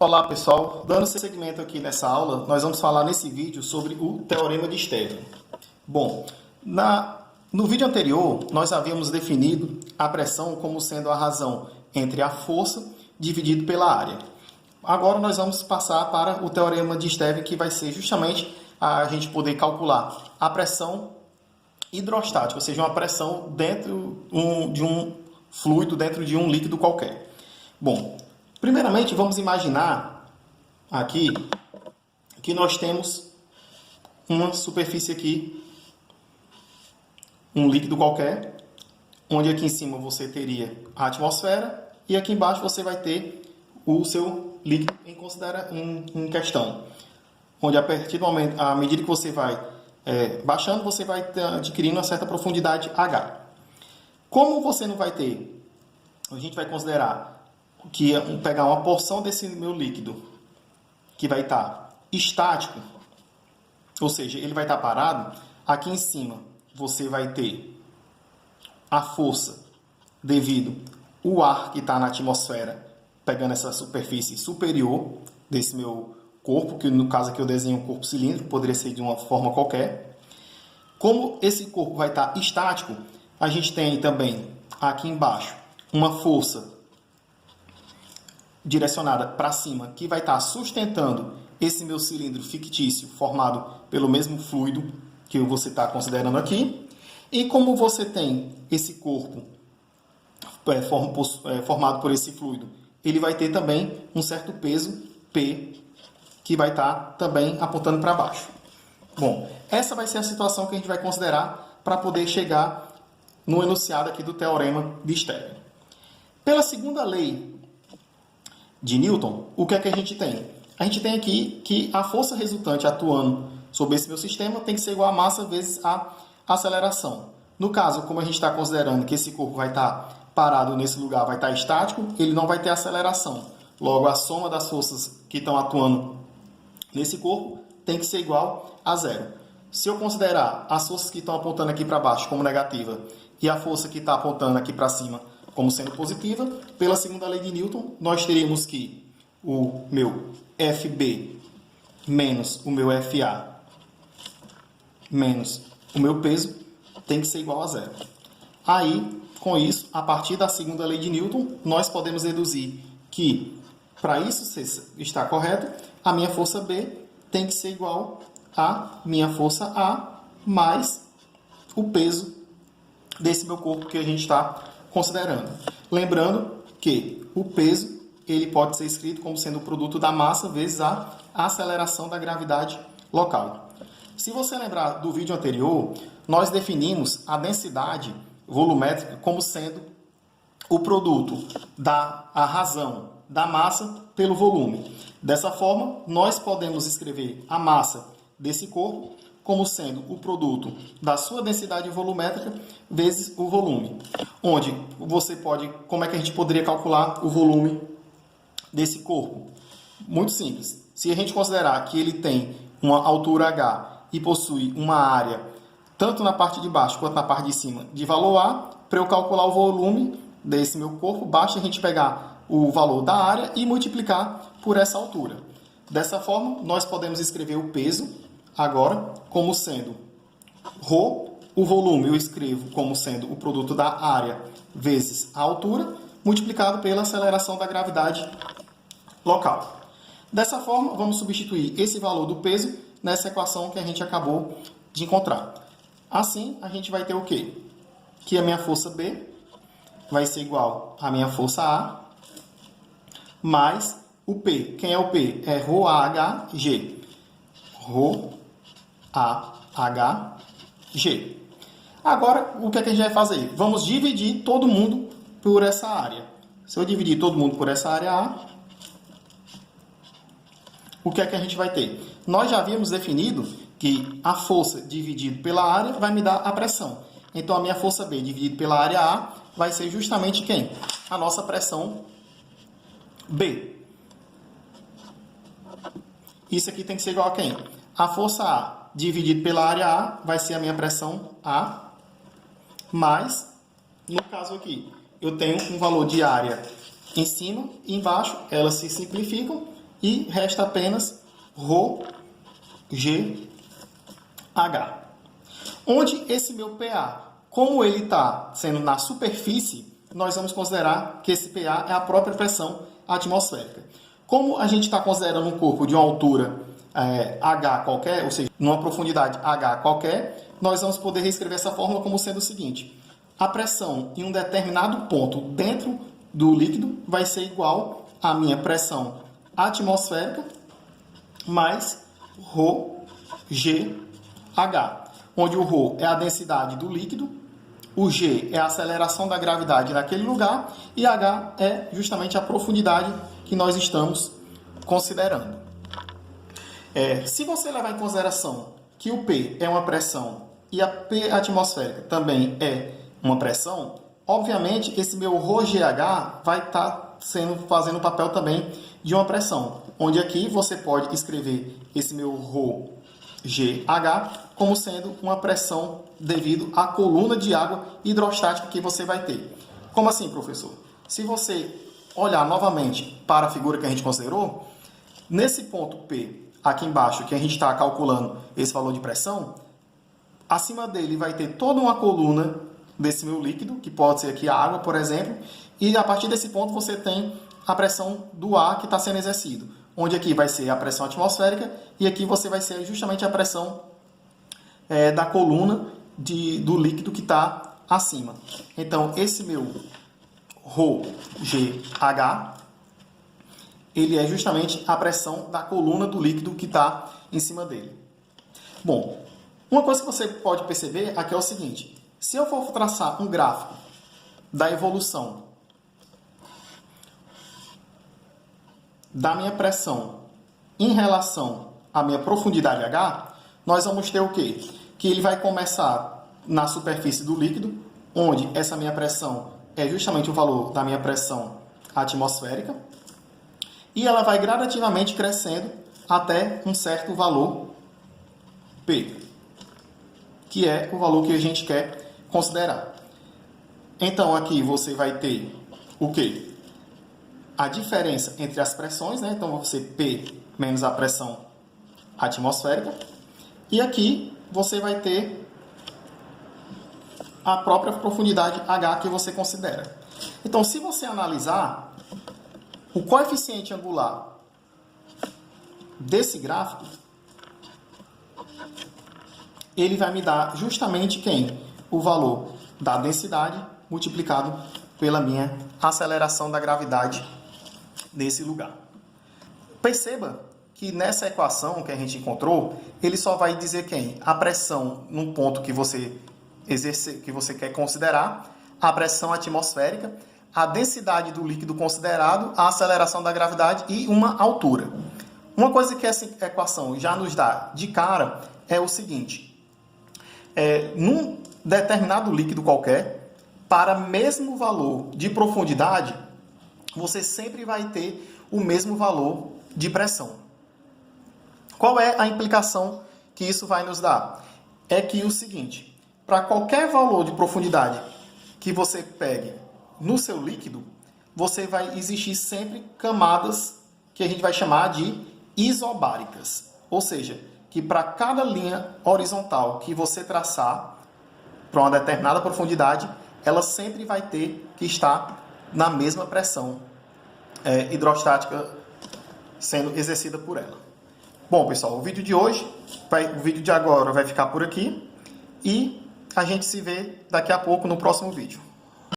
Olá pessoal, dando segmento aqui nessa aula, nós vamos falar nesse vídeo sobre o Teorema de Stevin. Bom, no vídeo anterior nós havíamos definido a pressão como sendo a razão entre a força dividido pela área. Agora nós vamos passar para o Teorema de Stevin, que vai ser justamente a gente poder calcular a pressão hidrostática, ou seja, uma pressão dentro de um fluido, dentro de um líquido qualquer. Bom, primeiramente, vamos imaginar aqui que nós temos uma superfície aqui, um líquido qualquer, onde aqui em cima você teria a atmosfera e aqui embaixo você vai ter o seu líquido em questão. Onde a partir do momento, à medida que você vai baixando, você vai adquirindo uma certa profundidade H. Como você não vai ter, a gente vai considerar que pegar uma porção desse meu líquido que vai estar estático, ou seja, ele vai estar parado, aqui em cima você vai ter a força devido ao ar que está na atmosfera pegando essa superfície superior desse meu corpo, que no caso aqui eu desenho um corpo cilíndrico, poderia ser de uma forma qualquer. Como esse corpo vai estar estático, a gente tem também aqui embaixo uma força direcionada para cima, que vai estar sustentando esse meu cilindro fictício formado pelo mesmo fluido que você está considerando aqui. E como você tem esse corpo formado por esse fluido, ele vai ter também um certo peso P, que vai estar também apontando para baixo. Bom, essa vai ser a situação que a gente vai considerar para poder chegar no enunciado aqui do Teorema de Stevin. Pela segunda lei de Newton, o que é que a gente tem? A gente tem aqui que a força resultante atuando sobre esse meu sistema tem que ser igual a massa vezes a aceleração. No caso, como a gente está considerando que esse corpo vai estar parado nesse lugar, vai estar estático, ele não vai ter aceleração. Logo, a soma das forças que estão atuando nesse corpo tem que ser igual a zero. Se eu considerar as forças que estão apontando aqui para baixo como negativa e a força que está apontando aqui para cima como sendo positiva, pela segunda lei de Newton, nós teríamos que o meu FB menos o meu FA menos o meu peso tem que ser igual a zero. Aí, com isso, a partir da segunda lei de Newton, nós podemos deduzir que, para isso estar correto, a minha força B tem que ser igual a minha força A mais o peso desse meu corpo que a gente está considerando. Lembrando que o peso ele pode ser escrito como sendo o produto da massa vezes a aceleração da gravidade local. Se você lembrar do vídeo anterior, nós definimos a densidade volumétrica como sendo o produto a razão da massa pelo volume. Dessa forma, nós podemos escrever a massa desse corpo como sendo o produto da sua densidade volumétrica vezes o volume. Onde você pode, como é que a gente poderia calcular o volume desse corpo? Muito simples. Se a gente considerar que ele tem uma altura h e possui uma área, tanto na parte de baixo quanto na parte de cima, de valor A, para eu calcular o volume desse meu corpo, basta a gente pegar o valor da área e multiplicar por essa altura. Dessa forma, nós podemos escrever o peso agora como sendo ρ, o volume eu escrevo como sendo o produto da área vezes a altura, multiplicado pela aceleração da gravidade local. Dessa forma, vamos substituir esse valor do peso nessa equação que a gente acabou de encontrar. Assim, a gente vai ter o quê? Que a minha força B vai ser igual à minha força A mais o P. Quem é o P? É ρAHG. ρAHG. Agora, o que é que a gente vai fazer? Vamos dividir todo mundo por essa área. Se eu dividir todo mundo por essa área A, o que é que a gente vai ter? Nós já havíamos definido que a força dividido pela área vai me dar a pressão. Então, a minha força B dividido pela área A vai ser justamente quem? A nossa pressão B. Isso aqui tem que ser igual a quem? A força A dividido pela área A vai ser a minha pressão A, mais, no caso aqui, eu tenho um valor de área em cima e embaixo, elas se simplificam e resta apenas ρ, G, H. Onde esse meu PA, como ele está sendo na superfície, nós vamos considerar que esse PA é a própria pressão atmosférica. Como a gente está considerando um corpo de uma altura H qualquer, ou seja, numa profundidade H qualquer, nós vamos poder reescrever essa fórmula como sendo o seguinte: a pressão em um determinado ponto dentro do líquido vai ser igual à minha pressão atmosférica mais ρg, H, onde o ρ é a densidade do líquido, o G é a aceleração da gravidade naquele lugar e H é justamente a profundidade que nós estamos considerando. Se você levar em consideração que o P é uma pressão e a P atmosférica também é uma pressão, obviamente esse meu ρgH vai estar fazendo o papel também de uma pressão, onde aqui você pode escrever esse meu ρgH como sendo uma pressão devido à coluna de água hidrostática que você vai ter. Como assim, professor? Se você olhar novamente para a figura que a gente considerou, nesse ponto P, aqui embaixo, que a gente está calculando esse valor de pressão, acima dele vai ter toda uma coluna desse meu líquido, que pode ser aqui a água, por exemplo, e a partir desse ponto você tem a pressão do ar que está sendo exercido, onde aqui vai ser a pressão atmosférica e aqui você vai ser justamente a pressão da coluna do líquido que está acima. Então, esse meu ρgH, ele é justamente a pressão da coluna do líquido que está em cima dele. Bom, uma coisa que você pode perceber aqui é o seguinte: se eu for traçar um gráfico da evolução da minha pressão em relação à minha profundidade H, nós vamos ter o quê? Que ele vai começar na superfície do líquido, onde essa minha pressão é justamente o valor da minha pressão atmosférica, e ela vai gradativamente crescendo até um certo valor P, que é o valor que a gente quer considerar. Então, aqui você vai ter o quê? A diferença entre as pressões, né? Então, você P menos a pressão atmosférica. E aqui você vai ter a própria profundidade H que você considera. Então, se você analisar o coeficiente angular desse gráfico, ele vai me dar justamente quem? O valor da densidade multiplicado pela minha aceleração da gravidade nesse lugar. Perceba que nessa equação que a gente encontrou, ele só vai dizer quem? A pressão num ponto que você quer considerar, a pressão atmosférica, a densidade do líquido considerado, a aceleração da gravidade e uma altura. Uma coisa que essa equação já nos dá de cara é o seguinte: num determinado líquido qualquer, para mesmo valor de profundidade, você sempre vai ter o mesmo valor de pressão. Qual é a implicação que isso vai nos dar? É que o seguinte: para qualquer valor de profundidade que você pegue no seu líquido, você vai existir sempre camadas que a gente vai chamar de isobáricas. Ou seja, que para cada linha horizontal que você traçar para uma determinada profundidade, ela sempre vai ter que estar na mesma pressão hidrostática sendo exercida por ela. Bom, pessoal, o vídeo de agora vai ficar por aqui e a gente se vê daqui a pouco no próximo vídeo.